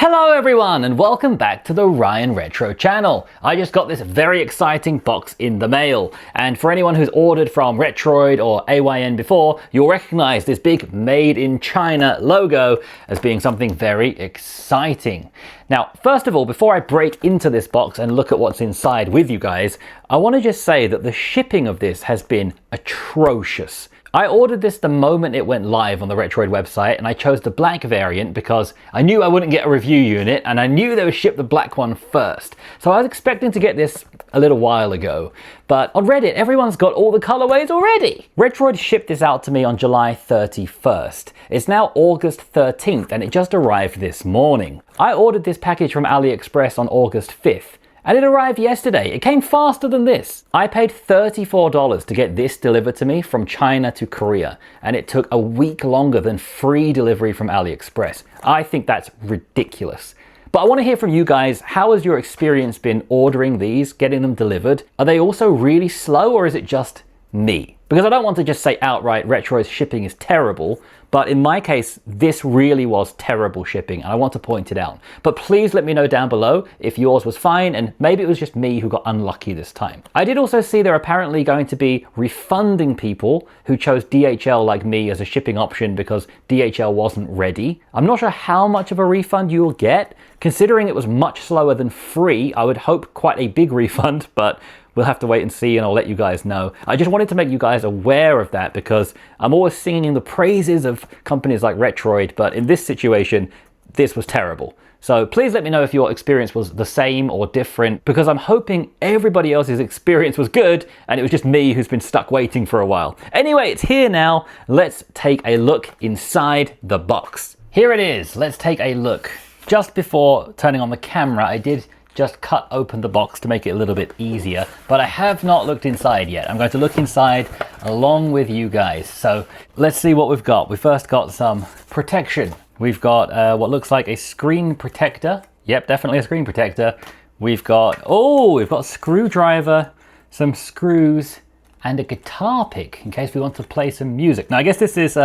Hello everyone and welcome back to the Ryan Retro channel. I just got this very exciting box in the mail, and for anyone who's ordered from Retroid or AYN before, you'll recognize this big Made in China logo as being something very exciting. Now, first of all, before I break into this box and look at what's inside with you guys, I want to just say that the shipping of this has been atrocious. I ordered this the moment it went live on the Retroid website, and I chose the black variant because I knew I wouldn't get a review unit and I knew they would ship the black one first. So I was expecting to get this a little while ago, but on Reddit everyone's got all the colorways already. Retroid shipped this out to me on July 31st. It's now August 13th and it just arrived this morning. I ordered this package from AliExpress on August 5th. And it arrived yesterday. It came faster than this. I paid $34 to get this delivered to me from China to Korea, and it took a week longer than free delivery from AliExpress. I think that's ridiculous. But I want to hear from you guys. How has your experience been ordering these, getting them delivered? Are they also really slow, or is it just me? Because I don't want to just say outright Retroid's shipping is terrible, but in my case, this really was terrible shipping, and I want to point it out. But please let me know down below if yours was fine, and maybe it was just me who got unlucky this time. I did also see they're apparently going to be refunding people who chose DHL like me as a shipping option because DHL wasn't ready. I'm not sure how much of a refund you will get. Considering it was much slower than free, I would hope quite a big refund, but we'll have to wait and see, and I'll let you guys know. I just wanted to make you guys aware of that because I'm always singing the praises of companies like Retroid, but in this situation, this was terrible. So please let me know if your experience was the same or different, because I'm hoping everybody else's experience was good and it was just me who's been stuck waiting for a while. Anyway, it's here now. Let's take a look inside the box. Here it is. Let's take a look. Just before turning on the camera, I did just cut open the box to make it a little bit easier, but I have not looked inside yet. I'm going to look inside along with you guys. So let's see what we've got. We first got some protection. We've got what looks like a screen protector. Yep, definitely a screen protector. We've got a screwdriver, some screws, and a guitar pick in case we want to play some music. Now I guess this is,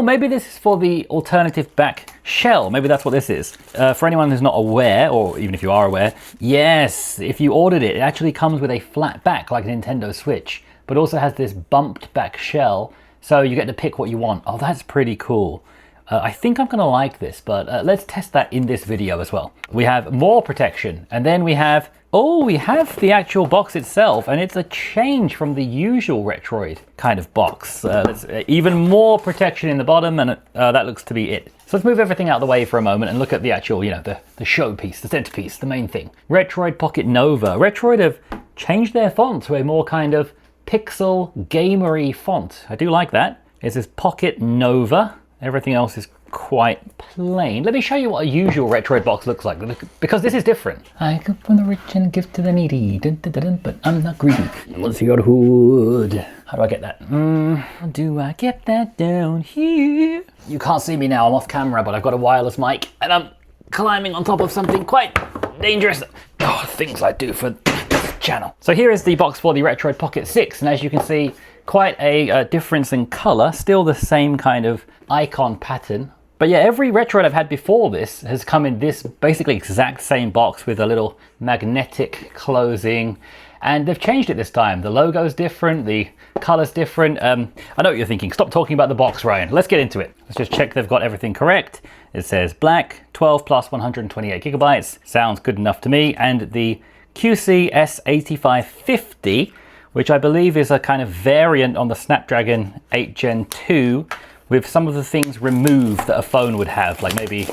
maybe this is for the alternative back shell. Maybe that's what this is. For anyone who's not aware, or even if you are aware, yes, if you ordered it, it actually comes with a flat back like a Nintendo Switch, but also has this bumped back shell, so you get to pick what you want. Oh, that's pretty cool. I think I'm gonna like this, but let's test that in this video as well. We have more protection, and then we have the actual box itself, and it's a change from the usual Retroid kind of box. There's even more protection in the bottom, and that looks to be it. So let's move everything out of the way for a moment and look at the actual, the showpiece, the centerpiece, the main thing. Retroid Pocket Nova. Retroid have changed their font to a more kind of pixel gamery font. I do like that. It says Pocket Nova. Everything else is quite plain. Let me show you what a usual Retroid box looks like, because this is different. I come from the rich and give to the needy, dun, dun, dun, dun, but I'm not greedy. What's your hood? How do I get that? How do I get that down here? You can't see me now, I'm off camera, but I've got a wireless mic and I'm climbing on top of something quite dangerous. Oh, things I do for this channel. So here is the box for the Retroid Pocket 6, and as you can see, quite a difference in color, still the same kind of icon pattern. But yeah, every Retroid I've had before this has come in this basically exact same box with a little magnetic closing, and they've changed it this time. The logo's different, the color's different. I know what you're thinking, stop talking about the box, Ryan. Let's get into it. Let's just check they've got everything correct. It says black, 12 plus 128 gigabytes. Sounds good enough to me. And the QC-S8550, which I believe is a kind of variant on the Snapdragon 8 Gen 2, with some of the things removed that a phone would have, like maybe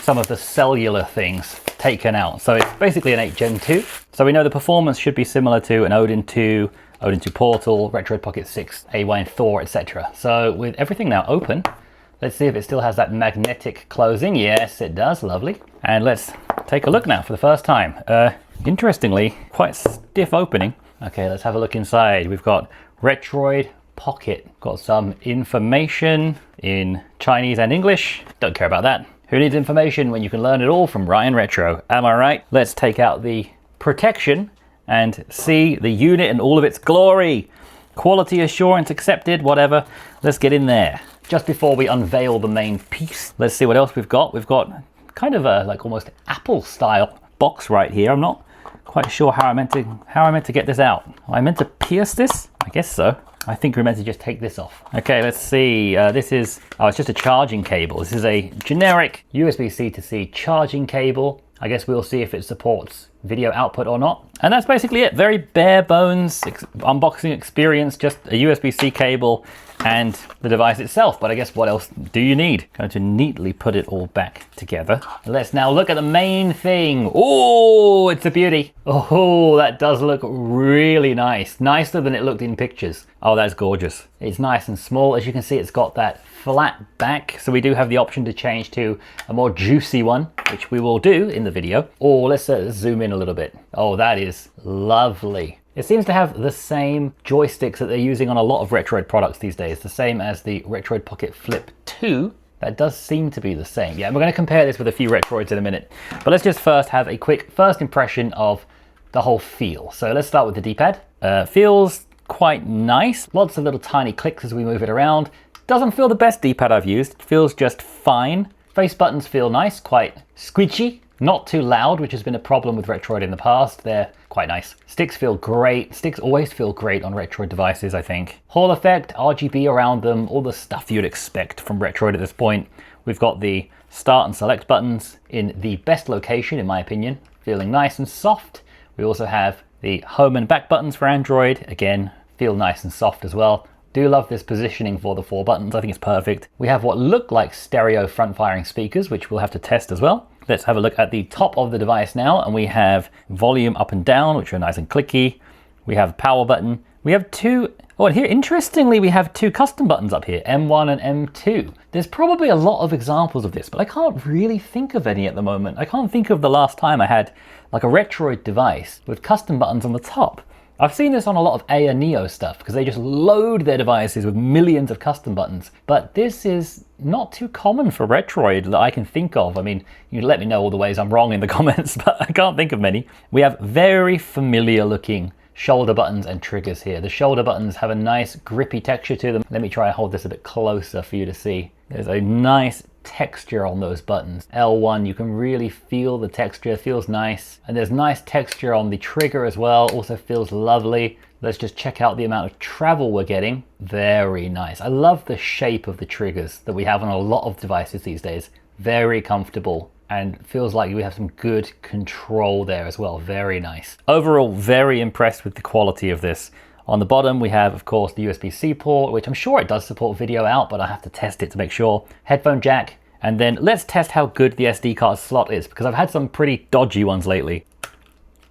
some of the cellular things taken out. So it's basically an 8 Gen 2. So we know the performance should be similar to an Odin 2, Odin 2 Portal, Retroid Pocket 6, AYN Thor, etc. So with everything now open, let's see if it still has that magnetic closing. Yes, it does, lovely. And let's take a look now for the first time. Interestingly, quite stiff opening. Okay, let's have a look inside. We've got Retroid Pocket. Got some information in Chinese and English. Don't care about that. Who needs information when you can learn it all from Ryan Retro? Am I right? Let's take out the protection and see the unit in all of its glory. Quality assurance accepted, whatever. Let's get in there. Just before we unveil the main piece, let's see what else we've got. We've got kind of a like almost Apple style box right here. I'm not quite sure how I meant to get this out. Am I meant to pierce this? I guess so. I think we're meant to just take this off. Okay, let's see. This is, oh, it's just a charging cable. This is a generic USB-C to C charging cable. I guess we'll see if it supports video output or not. And that's basically it. Very bare bones unboxing experience, just a USB-C cable and the device itself. But I guess what else do you need? Going to neatly put it all back together. Let's now look at the main thing. Oh, it's a beauty. Oh, that does look really nice. Nicer than it looked in pictures. Oh, that's gorgeous. It's nice and small. As you can see, it's got that flat back. So we do have the option to change to a more juicy one, which we will do in the video. Oh, let's zoom in a little bit. Oh, that is lovely. It seems to have the same joysticks that they're using on a lot of Retroid products these days, the same as the Retroid Pocket Flip 2. That does seem to be the same. Yeah, we're going to compare this with a few Retroids in a minute. But let's just first have a quick first impression of the whole feel. So let's start with the D-pad. Feels quite nice. Lots of little tiny clicks as we move it around. Doesn't feel the best D-pad I've used. It feels just fine. Face buttons feel nice, quite squishy. Not too loud, which has been a problem with Retroid in the past. They're quite nice. Sticks feel great. Sticks always feel great on Retroid devices, I think. Hall effect, RGB around them, all the stuff you'd expect from Retroid at this point. We've got the start and select buttons in the best location, in my opinion, feeling nice and soft. We also have the home and back buttons for Android. Again, feel nice and soft as well. Do love this positioning for the 4 buttons. I think it's perfect. We have what look like stereo front-firing speakers, which we'll have to test as well. Let's have a look at the top of the device now, and we have volume up and down, which are nice and clicky. We have power button. We have two, oh, and here, interestingly, we have 2 custom buttons up here, M1 and M2. There's probably a lot of examples of this, but I can't really think of any at the moment. I can't think of the last time I had like a Retroid device with custom buttons on the top. I've seen this on a lot of A and Neo stuff because they just load their devices with millions of custom buttons. But this is not too common for Retroid that I can think of. I mean, you can let me know all the ways I'm wrong in the comments, but I can't think of many. We have very familiar looking shoulder buttons and triggers here. The shoulder buttons have a nice grippy texture to them. Let me try and hold this a bit closer for you to see. There's a nice texture on those buttons. L1, you can really feel the texture, feels nice. And there's nice texture on the trigger as well, also feels lovely. Let's just check out the amount of travel we're getting. Very nice. I love the shape of the triggers that we have on a lot of devices these days. Very comfortable and feels like we have some good control there as well. Very nice. Overall, very impressed with the quality of this. On the bottom, we have, of course, the USB-C port, which I'm sure it does support video out, but I have to test it to make sure. Headphone jack, and then let's test how good the SD card slot is, because I've had some pretty dodgy ones lately.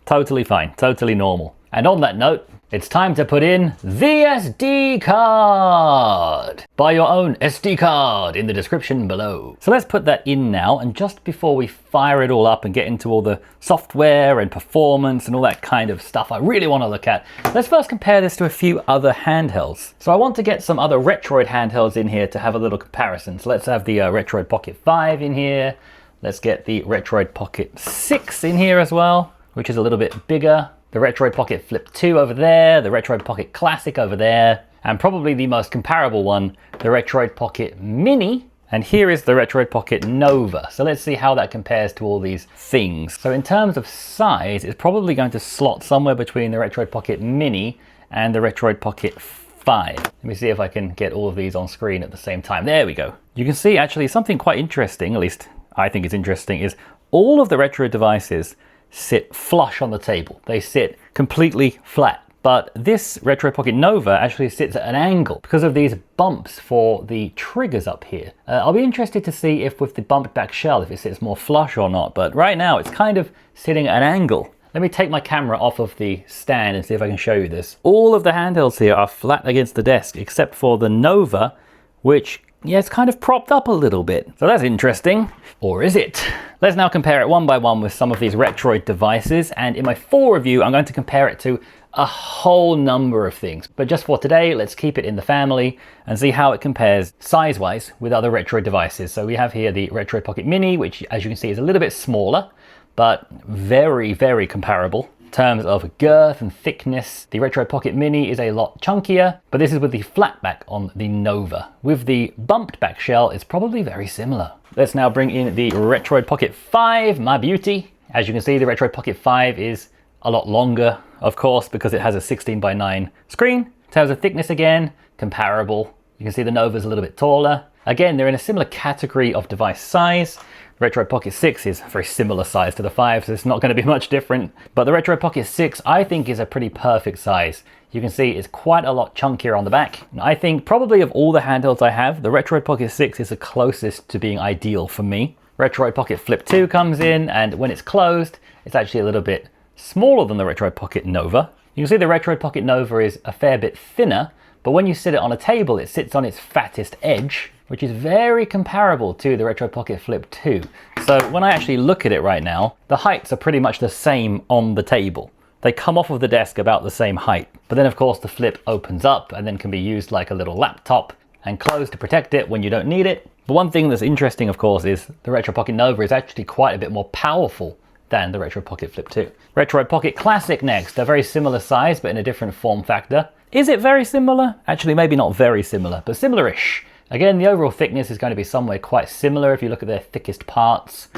Totally fine, totally normal. And on that note, it's time to put in the SD card. Buy your own SD card in the description below. So let's put that in now, and just before we fire it all up and get into all the software and performance and all that kind of stuff I really want to look at, let's first compare this to a few other handhelds. So I want to get some other Retroid handhelds in here to have a little comparison. So let's have the Retroid Pocket 5 in here. Let's get the Retroid Pocket 6 in here as well, which is a little bit bigger. The Retroid Pocket Flip 2 over there, the Retroid Pocket Classic over there, and probably the most comparable one, the Retroid Pocket Mini. And here is the Retroid Pocket Nova. So let's see how that compares to all these things. So in terms of size, it's probably going to slot somewhere between the Retroid Pocket Mini and the Retroid Pocket 5. Let me see if I can get all of these on screen at the same time. There we go. You can see actually something quite interesting, at least I think it's interesting, is all of the Retroid devices sit flush on the table. They sit completely flat. But this Retroid Pocket Nova actually sits at an angle because of these bumps for the triggers up here. I'll be interested to see if with the bumped back shell, if it sits more flush or not. But right now it's kind of sitting at an angle. Let me take my camera off of the stand and see if I can show you this. All of the handhelds here are flat against the desk except for the Nova, which, yeah, it's kind of propped up a little bit. So that's interesting. Or is it? Let's now compare it one by one with some of these Retroid devices. And in my full review, I'm going to compare it to a whole number of things. But just for today, let's keep it in the family and see how it compares size-wise with other Retroid devices. So we have here the Retroid Pocket Mini, which as you can see is a little bit smaller, but very, very comparable. In terms of girth and thickness, the Retroid Pocket Mini is a lot chunkier, but this is with the flat back on the Nova. With the bumped back shell, it's probably very similar. Let's now bring in the Retroid Pocket 5, my beauty. As you can see, the Retroid Pocket 5 is a lot longer, of course, because it has a 16:9 screen. In terms of thickness again, comparable. You can see the Nova's a little bit taller. Again, they're in a similar category of device size. The Retroid Pocket 6 is a very similar size to the 5, so it's not going to be much different. But the Retroid Pocket 6, I think, is a pretty perfect size. You can see it's quite a lot chunkier on the back. I think probably of all the handhelds I have, the Retroid Pocket 6 is the closest to being ideal for me. Retroid Pocket Flip 2 comes in, and when it's closed, it's actually a little bit smaller than the Retroid Pocket Nova. You can see the Retroid Pocket Nova is a fair bit thinner, but when you sit it on a table, it sits on its fattest edge, which is very comparable to the Retroid Pocket Flip 2. So when I actually look at it right now, the heights are pretty much the same on the table. They come off of the desk about the same height. But then of course the Flip opens up and then can be used like a little laptop and closed to protect it when you don't need it. But one thing that's interesting, of course, is the Retroid Pocket Nova is actually quite a bit more powerful than the Retroid Pocket Flip 2. Retroid Pocket Classic next, a very similar size but in a different form factor. Is it very similar? Actually, maybe not very similar, but similar-ish. Again, the overall thickness is going to be somewhere quite similar if you look at their thickest parts.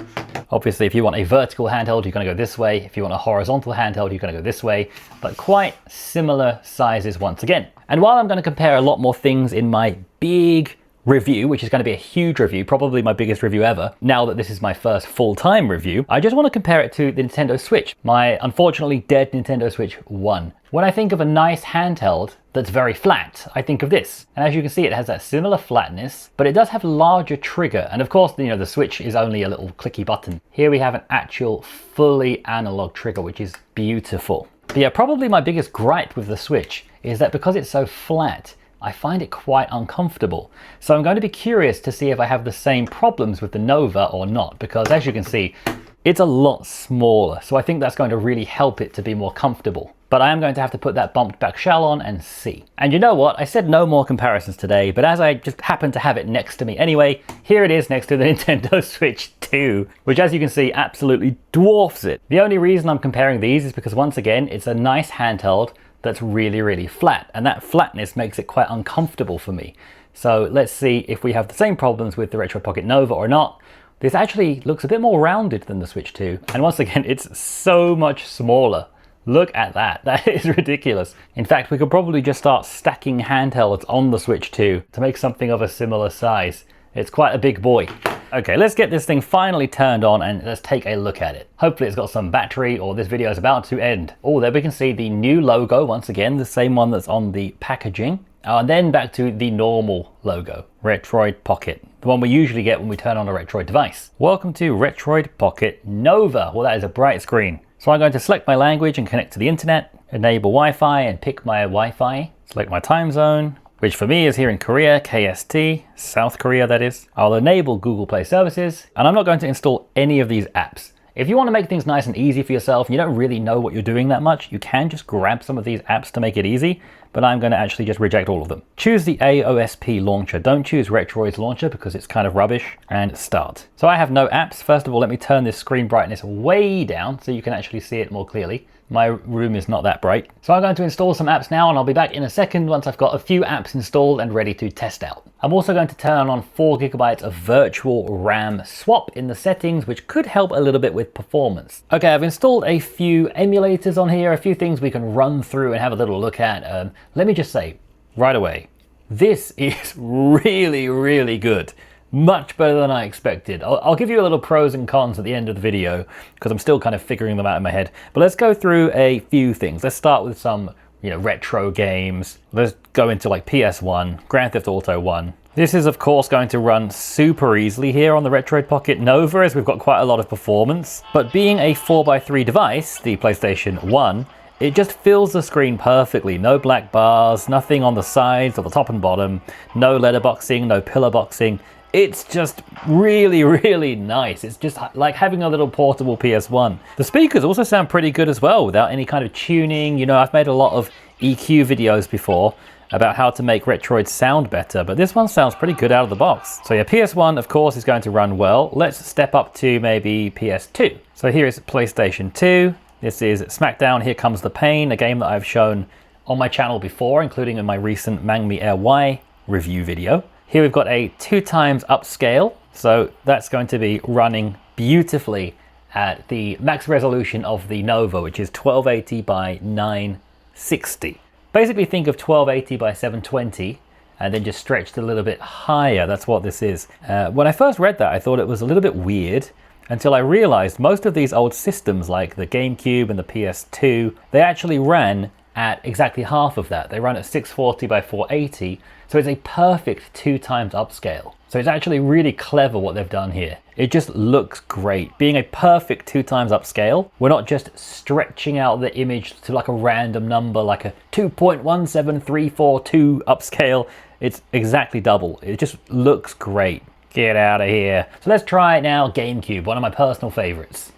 Obviously, if you want a vertical handheld, you're going to go this way. If you want a horizontal handheld, you're going to go this way. But quite similar sizes once again. And while I'm going to compare a lot more things in my big review, which is going to be a huge review, probably my biggest review ever, now that this is my first full-time review, I just want to compare it to the Nintendo Switch, my unfortunately dead Nintendo Switch 1. When I think of a nice handheld that's very flat, I think of this. And as you can see, it has that similar flatness, but it does have larger trigger. And of course, the Switch is only a little clicky button. Here we have an actual fully analog trigger, which is beautiful. But yeah, probably my biggest gripe with the Switch is that because it's so flat, I find it quite uncomfortable. So I'm going to be curious to see if I have the same problems with the Nova or not, because as you can see, it's a lot smaller. So I think that's going to really help it to be more comfortable. But I am going to have to put that bumped back shell on and see. And you know what? I said no more comparisons today, but as I just happen to have it next to me anyway, here it is next to the Nintendo Switch 2, which as you can see absolutely dwarfs it. The only reason I'm comparing these is because once again, it's a nice handheld that's really, really flat. And that flatness makes it quite uncomfortable for me. So let's see if we have the same problems with the Retroid Pocket Nova or not. This actually looks a bit more rounded than the Switch 2. And once again, it's so much smaller. Look at that, that is ridiculous. In fact, we could probably just start stacking handhelds on the Switch 2 to make something of a similar size. It's quite a big boy. Okay, let's get this thing finally turned on and let's take a look at it. Hopefully it's got some battery or this video is about to end. Oh, there we can see the new logo once again, the same one that's on the packaging. And then back to the normal logo, Retroid Pocket, the one we usually get when we turn on a Retroid device. Welcome to Retroid Pocket Nova. Well, that is a bright screen. So I'm going to select my language and connect to the internet, enable Wi-Fi and pick my Wi-Fi, select my time zone, which for me is here in Korea, KST, South Korea that is. I'll enable Google Play Services, and I'm not going to install any of these apps. If you want to make things nice and easy for yourself and you don't really know what you're doing that much, you can just grab some of these apps to make it easy, but I'm going to actually just reject all of them. Choose the AOSP launcher. Don't choose Retroid's launcher because it's kind of rubbish, and start. So I have no apps. First of all, let me turn this screen brightness way down so you can actually see it more clearly. My room is not that bright. So I'm going to install some apps now and I'll be back in a second once I've got a few apps installed and ready to test out. I'm also going to turn on 4 GB of virtual RAM swap in the settings, which could help a little bit with performance. Okay, I've installed a few emulators on here, a few things we can run through and have a little look at. Let me just say right away, this is really, really good. Much better than I expected. I'll give you a little pros and cons at the end of the video because I'm still kind of figuring them out in my head. But let's go through a few things. Let's start with some, retro games. Let's go into like PS1, Grand Theft Auto 1. This is of course going to run super easily here on the Retroid Pocket Nova as we've got quite a lot of performance. But being a 4x3 device, the PlayStation 1, it just fills the screen perfectly. No black bars, nothing on the sides or the top and bottom, no letterboxing, no pillar boxing. It's just really, really nice. It's just like having a little portable PS1. The speakers also sound pretty good as well without any kind of tuning. I've made a lot of EQ videos before about how to make Retroid sound better, but this one sounds pretty good out of the box. So yeah, PS1 of course is going to run well. Let's step up to maybe PS2. So here is PlayStation 2. This is SmackDown, Here Comes the Pain, a game that I've shown on my channel before, including in my recent Mangmi Air Y review video. Here we've got a 2x upscale, so that's going to be running beautifully at the max resolution of the Nova, which is 1280 by 960. Basically think of 1280 by 720 and then just stretched a little bit higher. That's what this is. When I first read that, I thought it was a little bit weird until I realized most of these old systems like the GameCube and the PS2, they actually ran at exactly half of that. They run at 640 by 480, so it's a perfect 2x upscale. So it's actually really clever what they've done here. It just looks great. Being a perfect 2x upscale, we're not just stretching out the image to like a random number, like a 2.17342 upscale. It's exactly double. It just looks great. Get out of here. So let's try now GameCube, one of my personal favorites.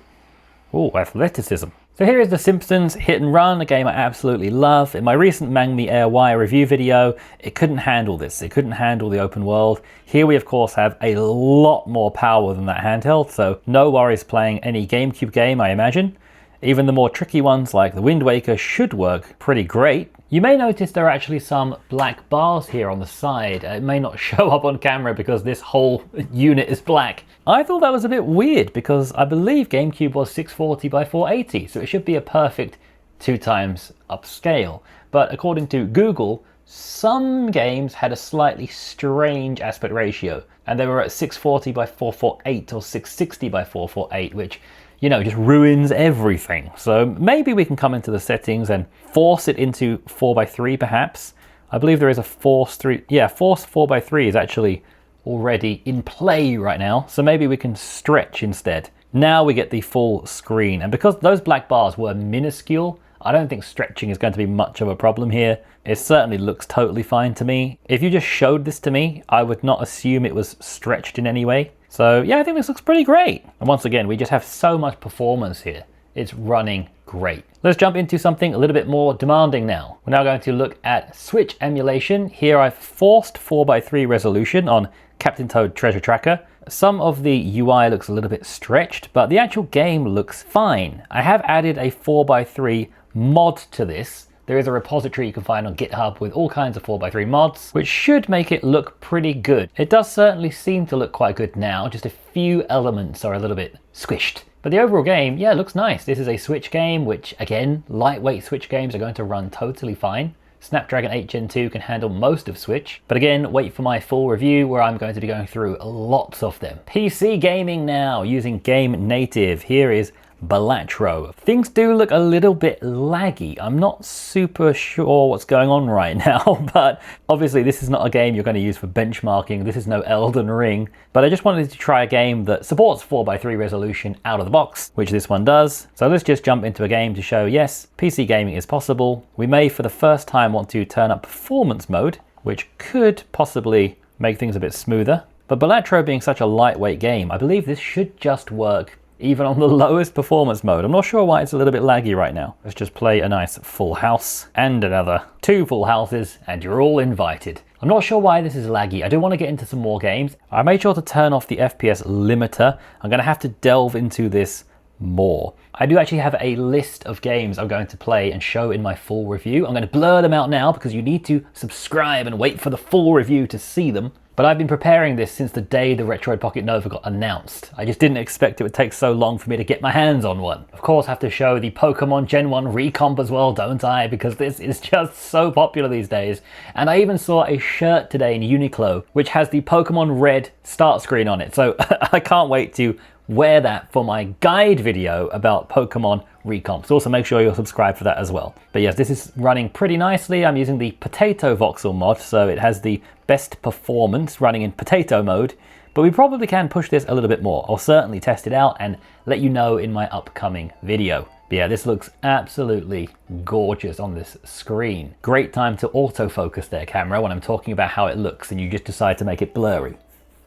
Oh, athleticism. So here is the Simpsons Hit and Run, a game I absolutely love. In my recent Mangmi Air Y review video, it couldn't handle this. It couldn't handle the open world. Here we of course have a lot more power than that handheld, so no worries playing any GameCube game, I imagine. Even the more tricky ones like the Wind Waker should work pretty great. You may notice there are actually some black bars here on the side. It may not show up on camera because this whole unit is black. I thought that was a bit weird because I believe GameCube was 640 by 480, so it should be a perfect 2x upscale. But according to Google, some games had a slightly strange aspect ratio, and they were at 640 by 448 or 660 by 448, which, you know, just ruins everything. So maybe we can come into the settings and force it into 4x3 perhaps. I believe there is a force 4x3 is actually already in play right now. So maybe we can stretch instead. Now we get the full screen. And because those black bars were minuscule, I don't think stretching is going to be much of a problem here. It certainly looks totally fine to me. If you just showed this to me, I would not assume it was stretched in any way. So yeah, I think this looks pretty great. And once again, we just have so much performance here. It's running great. Let's jump into something a little bit more demanding now. We're now going to look at Switch emulation. Here I've forced 4x3 resolution on Captain Toad Treasure Tracker. Some of the UI looks a little bit stretched, but the actual game looks fine. I have added a 4x3 mod to this. There is a repository you can find on GitHub with all kinds of 4x3 mods, which should make it look pretty good. It does certainly seem to look quite good now, just a few elements are a little bit squished. But the overall game, yeah, looks nice. This is a Switch game, which again, lightweight Switch games are going to run totally fine. Snapdragon 8 Gen 2 can handle most of Switch, but again, wait for my full review where I'm going to be going through lots of them. PC gaming now, using Game Native. Here is Balatro. Things do look a little bit laggy. I'm not super sure what's going on right now, but obviously this is not a game you're going to use for benchmarking. This is no Elden Ring, but I just wanted to try a game that supports 4x3 resolution out of the box, which this one does. So let's just jump into a game to show, yes, PC gaming is possible. We may for the first time want to turn up performance mode, which could possibly make things a bit smoother. But Balatro being such a lightweight game, I believe this should just work even on the lowest performance mode. I'm not sure why it's a little bit laggy right now. Let's just play a nice full house and another 2 full houses and you're all invited. I'm not sure why this is laggy. I do want to get into some more games. I made sure to turn off the FPS limiter. I'm going to have to delve into this more. I do actually have a list of games I'm going to play and show in my full review. I'm going to blur them out now because you need to subscribe and wait for the full review to see them. But I've been preparing this since the day the Retroid Pocket Nova got announced. I just didn't expect it would take so long for me to get my hands on one. Of course, I have to show the Pokemon Gen 1 Recomp as well, don't I? Because this is just so popular these days. And I even saw a shirt today in Uniqlo, which has the Pokemon Red start screen on it. So I can't wait to wear that for my guide video about Pokemon Recomp. So also make sure you're subscribed for that as well. But yes, this is running pretty nicely. I'm using the Potato Voxel mod, so it has the best performance running in potato mode, but we probably can push this a little bit more. I'll certainly test it out and let you know in my upcoming video. But yeah, this looks absolutely gorgeous on this screen. Great time to autofocus their camera when I'm talking about how it looks and you just decide to make it blurry.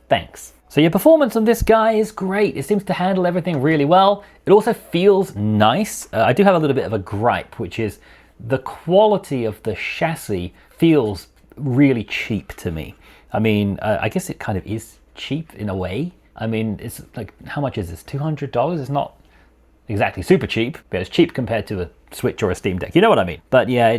Thanks. So your performance on this guy is great. It seems to handle everything really well. It also feels nice. I do have a little bit of a gripe, which is the quality of the chassis feels really cheap to me. I mean, I guess it kind of is cheap in a way. I mean, it's like, how much is this? $200? It's not exactly super cheap, but it's cheap compared to a Switch or a Steam Deck. You know what I mean? But yeah,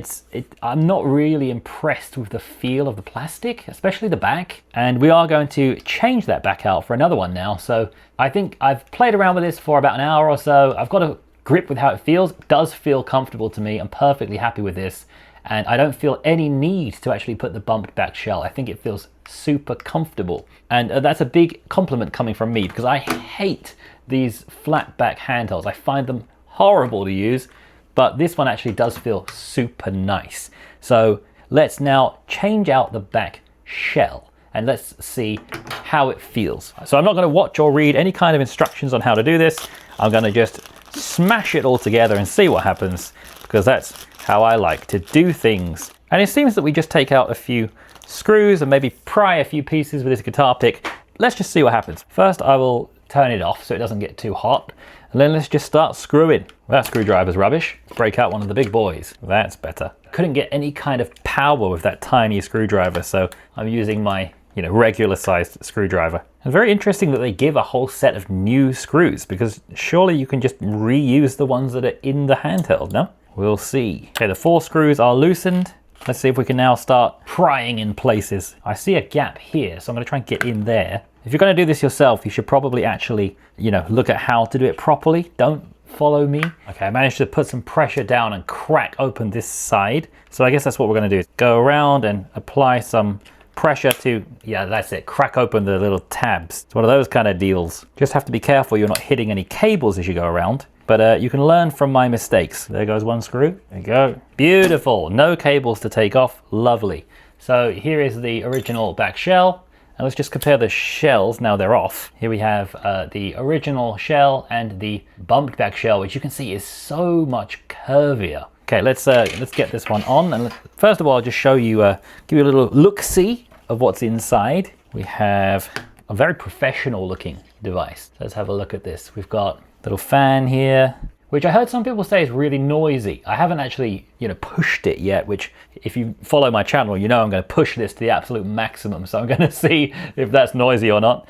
I'm not really impressed with the feel of the plastic, especially the back. And we are going to change that back out for another one now. So I think I've played around with this for about an hour or so. I've got a grip with how it feels. It does feel comfortable to me. I'm perfectly happy with this. And I don't feel any need to actually put the bumped back shell. I think it feels super comfortable. And that's a big compliment coming from me, because I hate these flat back handhelds. I find them horrible to use. But this one actually does feel super nice. So let's now change out the back shell and let's see how it feels. So I'm not going to watch or read any kind of instructions on how to do this. I'm going to just smash it all together and see what happens, because that's how I like to do things. And it seems that we just take out a few screws and maybe pry a few pieces with this guitar pick. Let's just see what happens. First, I will turn it off so it doesn't get too hot. And then let's just start screwing. Well, that screwdriver's rubbish. Break out one of the big boys. That's better. Couldn't get any kind of power with that tiny screwdriver, so I'm using my, regular sized screwdriver. And very interesting that they give a whole set of new screws, because surely you can just reuse the ones that are in the handheld, no? We'll see. Okay, the 4 screws are loosened. Let's see if we can now start prying in places. I see a gap here, so I'm gonna try and get in there. If you're going to do this yourself, you should probably actually, look at how to do it properly. Don't follow me. Okay, I managed to put some pressure down and crack open this side. So I guess that's what we're going to do. Go around and apply some pressure to, yeah, that's it. Crack open the little tabs. It's one of those kind of deals. Just have to be careful you're not hitting any cables as you go around. But you can learn from my mistakes. There goes one screw. There you go. Beautiful. No cables to take off. Lovely. So here is the original back shell. And let's just compare the shells, now they're off. Here we have the original shell and the bumped back shell, which you can see is so much curvier. Okay, let's get this one on. And first of all, I'll just show you, give you a little look-see of what's inside. We have a very professional looking device. So let's have a look at this. We've got a little fan here, which I heard some people say is really noisy. I haven't actually, pushed it yet, which if you follow my channel, I'm going to push this to the absolute maximum. So I'm going to see if that's noisy or not.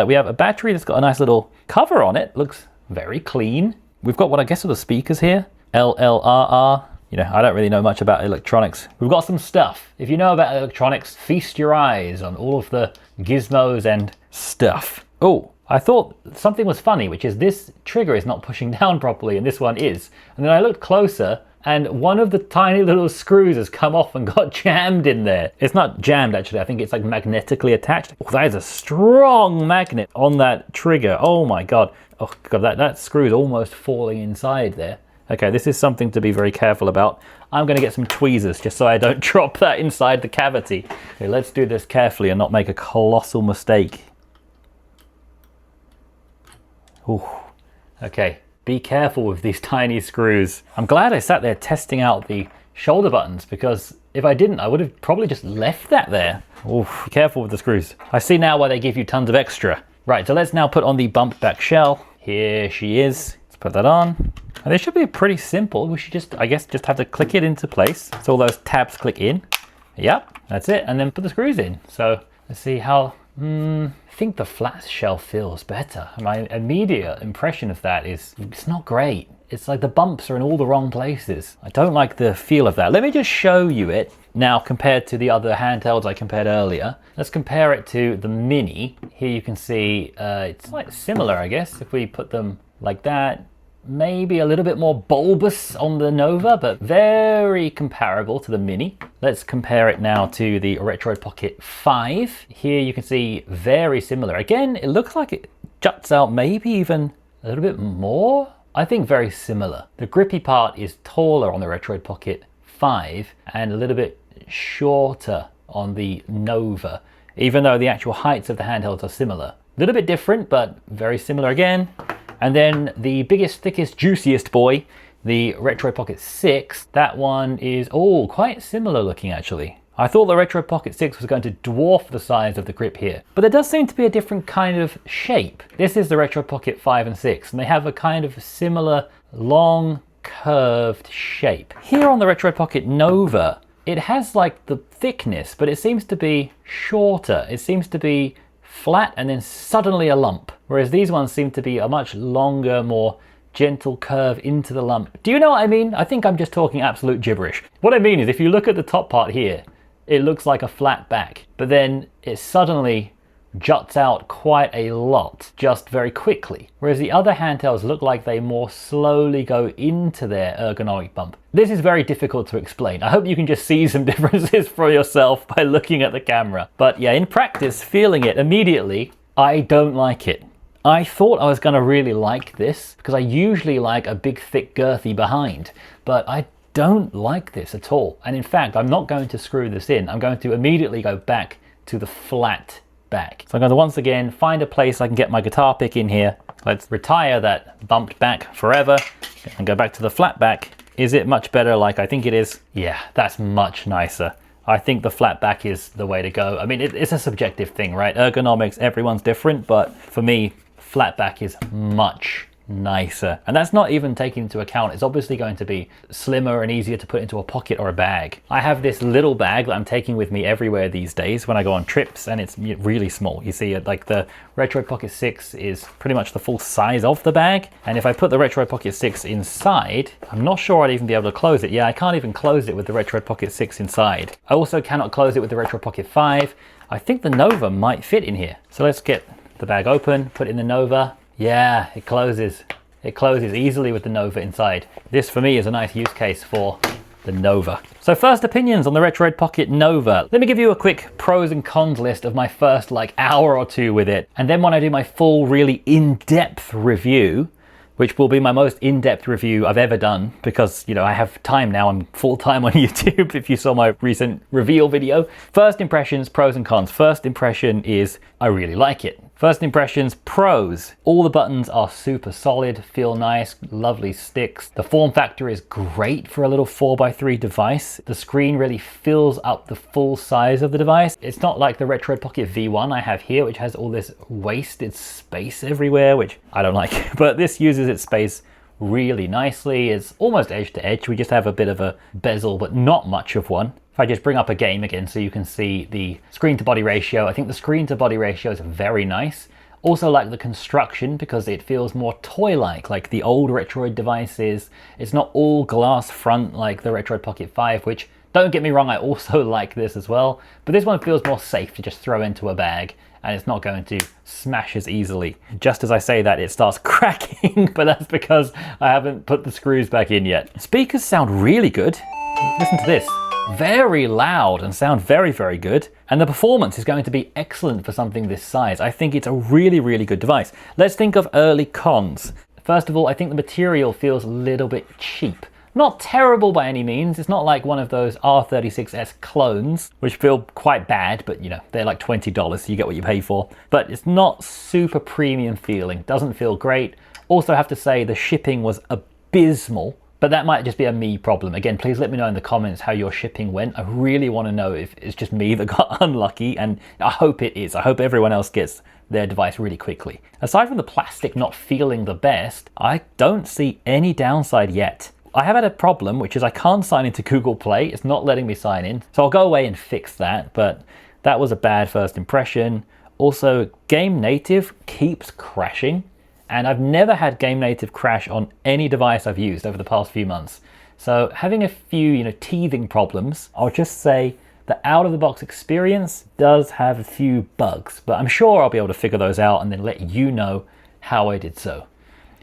We have a battery that's got a nice little cover on it. Looks very clean. We've got what I guess are the speakers here. LLRR. I don't really know much about electronics. We've got some stuff. If you know about electronics, feast your eyes on all of the gizmos and stuff. Oh, I thought something was funny, which is this trigger is not pushing down properly and this one is. And then I looked closer and one of the tiny little screws has come off and got jammed in there. It's not jammed actually, I think it's like magnetically attached. Oh, that is a strong magnet on that trigger. Oh my God. Oh God, that screw is almost falling inside there. Okay, this is something to be very careful about. I'm gonna get some tweezers just so I don't drop that inside the cavity. Okay, let's do this carefully and not make a colossal mistake. Ooh. Okay, be careful with these tiny screws. I'm glad I sat there testing out the shoulder buttons, because if I didn't, I would have probably just left that there. Ooh, be careful with the screws. I see now why they give you tons of extra. Right, so let's now put on the bumped back shell. Here she is. Let's put that on. And they should be pretty simple. We should just, I guess, just have to click it into place. So all those tabs click in. Yep, that's it. And then put the screws in. So let's see how, I think the flat shell feels better. My immediate impression of that is it's not great. It's like the bumps are in all the wrong places. I don't like the feel of that. Let me just show you it now compared to the other handhelds I compared earlier. Let's compare it to the Mini. Here you can see it's quite similar, I guess, if we put them like that. Maybe a little bit more bulbous on the Nova, but very comparable to the Mini. Let's compare it now to the Retroid Pocket 5. Here you can see very similar. Again, it looks like it juts out maybe even a little bit more. I think very similar. The grippy part is taller on the Retroid Pocket 5 and a little bit shorter on the Nova, even though the actual heights of the handhelds are similar. A little bit different, but very similar again. And then the biggest, thickest, juiciest boy, the Retroid Pocket 6, that one is, oh, quite similar looking actually. I thought the Retroid Pocket 6 was going to dwarf the size of the grip here, but there does seem to be a different kind of shape. This is the Retroid Pocket 5 and 6, and they have a kind of similar long curved shape. Here on the Retroid Pocket Nova, it has like the thickness, but it seems to be shorter. It seems to be flat and then suddenly a lump. Whereas these ones seem to be a much longer, more gentle curve into the lump. Do you know what I mean? I think I'm just talking absolute gibberish. What I mean is, if you look at the top part here, it looks like a flat back, but then it suddenly juts out quite a lot just very quickly, whereas the other handhelds look like they more slowly go into their ergonomic bump. This is very difficult to explain. I hope you can just see some differences for yourself by looking at the camera. But yeah, in practice, feeling it immediately, I don't like it. I thought I was going to really like this because I usually like a big, thick, girthy behind, but I don't like this at all. And in fact, I'm not going to screw this in. I'm going to immediately go back to the flat back. So I'm going to once again find a place I can get my guitar pick in here. Let's retire that bumped back forever and go back to the flat back. Is it much better like I think it is? Yeah, that's much nicer. I think the flat back is the way to go. I mean, it's a subjective thing, right? Ergonomics, everyone's different, but for me, flat back is much nicer. And that's not even taking into account, it's obviously going to be slimmer and easier to put into a pocket or a bag. I have this little bag that I'm taking with me everywhere these days when I go on trips, and it's really small. You see, like the Retroid Pocket 6 is pretty much the full size of the bag. And if I put the Retroid Pocket 6 inside, I'm not sure I'd even be able to close it. Yeah, I can't even close it with the Retroid Pocket 6 inside. I also cannot close it with the Retroid Pocket 5. I think the Nova might fit in here. So let's get the bag open, put it in the Nova. Yeah, it closes. It closes easily with the Nova inside. This for me is a nice use case for the Nova. So first opinions on the Retroid Pocket Nova. Let me give you a quick pros and cons list of my first hour or two with it. And then when I do my full, really in-depth review, which will be my most in-depth review I've ever done because, I have time now. I'm full-time on YouTube if you saw my recent reveal video. First impressions, pros and cons. First impression is I really like it. First impressions, pros. All the buttons are super solid, feel nice, lovely sticks. The form factor is great for a little 4x3 device. The screen really fills up the full size of the device. It's not like the Retroid Pocket V1 I have here, which has all this wasted space everywhere, which I don't like. But this uses its space really nicely. It's almost edge to edge. We just have a bit of a bezel, but not much of one. If I just bring up a game again so you can see the screen to body ratio, I think the screen to body ratio is very nice. Also like the construction because it feels more toy-like the old Retroid devices. It's not all glass front like the Retroid Pocket 5, which, don't get me wrong, I also like this as well. But this one feels more safe to just throw into a bag and it's not going to smash as easily. Just as I say that, it starts cracking, but that's because I haven't put the screws back in yet. Speakers sound really good. Listen to this. Very loud and sound very, very good. And the performance is going to be excellent for something this size. I think it's a really, really good device. Let's think of early cons. First of all, I think the material feels a little bit cheap. Not terrible by any means. It's not like one of those R36S clones, which feel quite bad, but they're like $20, so you get what you pay for. But it's not super premium feeling. Doesn't feel great. Also have to say the shipping was abysmal. But that might just be a me problem. Again, please let me know in the comments how your shipping went. I really want to know if it's just me that got unlucky, and I hope it is. I hope everyone else gets their device really quickly. Aside from the plastic not feeling the best, I don't see any downside yet. I have had a problem, which is I can't sign into Google Play. It's not letting me sign in. So I'll go away and fix that, but that was a bad first impression. Also, Game Native keeps crashing. And I've never had Game Native crash on any device I've used over the past few months. So having a few, teething problems, I'll just say the out-of-the-box experience does have a few bugs, but I'm sure I'll be able to figure those out and then let you know how I did so.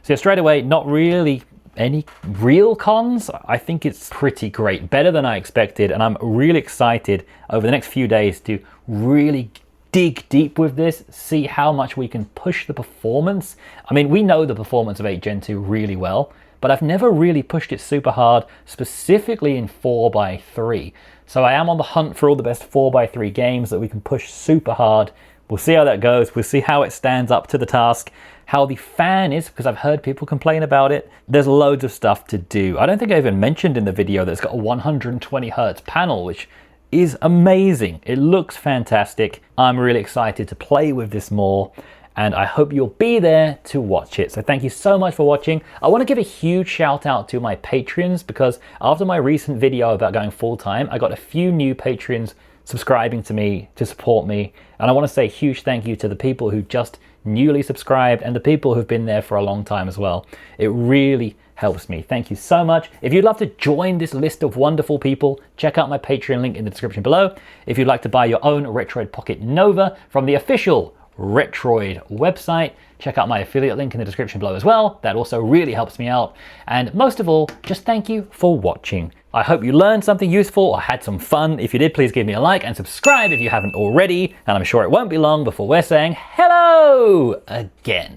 So straight away, not really any real cons. I think it's pretty great, better than I expected, and I'm really excited over the next few days to really dig deep with this, see how much we can push the performance. I mean, we know the performance of 8 Gen 2 really well, but I've never really pushed it super hard, specifically in 4x3. So I am on the hunt for all the best 4x3 games that we can push super hard. We'll see how that goes. We'll see how it stands up to the task, how the fan is, because I've heard people complain about it. There's loads of stuff to do. I don't think I even mentioned in the video that it's got a 120 Hz panel, which is amazing. It looks fantastic. I'm really excited to play with this more, and I hope you'll be there to watch it. So thank you so much for watching. I want to give a huge shout out to my Patreons, because after my recent video about going full-time, I got a few new Patreons subscribing to me to support me, and I want to say a huge thank you to the people who just newly subscribed and the people who've been there for a long time as well. It really helps me. Thank you so much. If you'd love to join this list of wonderful people, check out my Patreon link in the description below. If you'd like to buy your own Retroid Pocket Nova from the official Retroid website, check out my affiliate link in the description below as well. That also really helps me out. And most of all, just thank you for watching. I hope you learned something useful or had some fun. If you did, please give me a like and subscribe if you haven't already. And I'm sure it won't be long before we're saying hello again.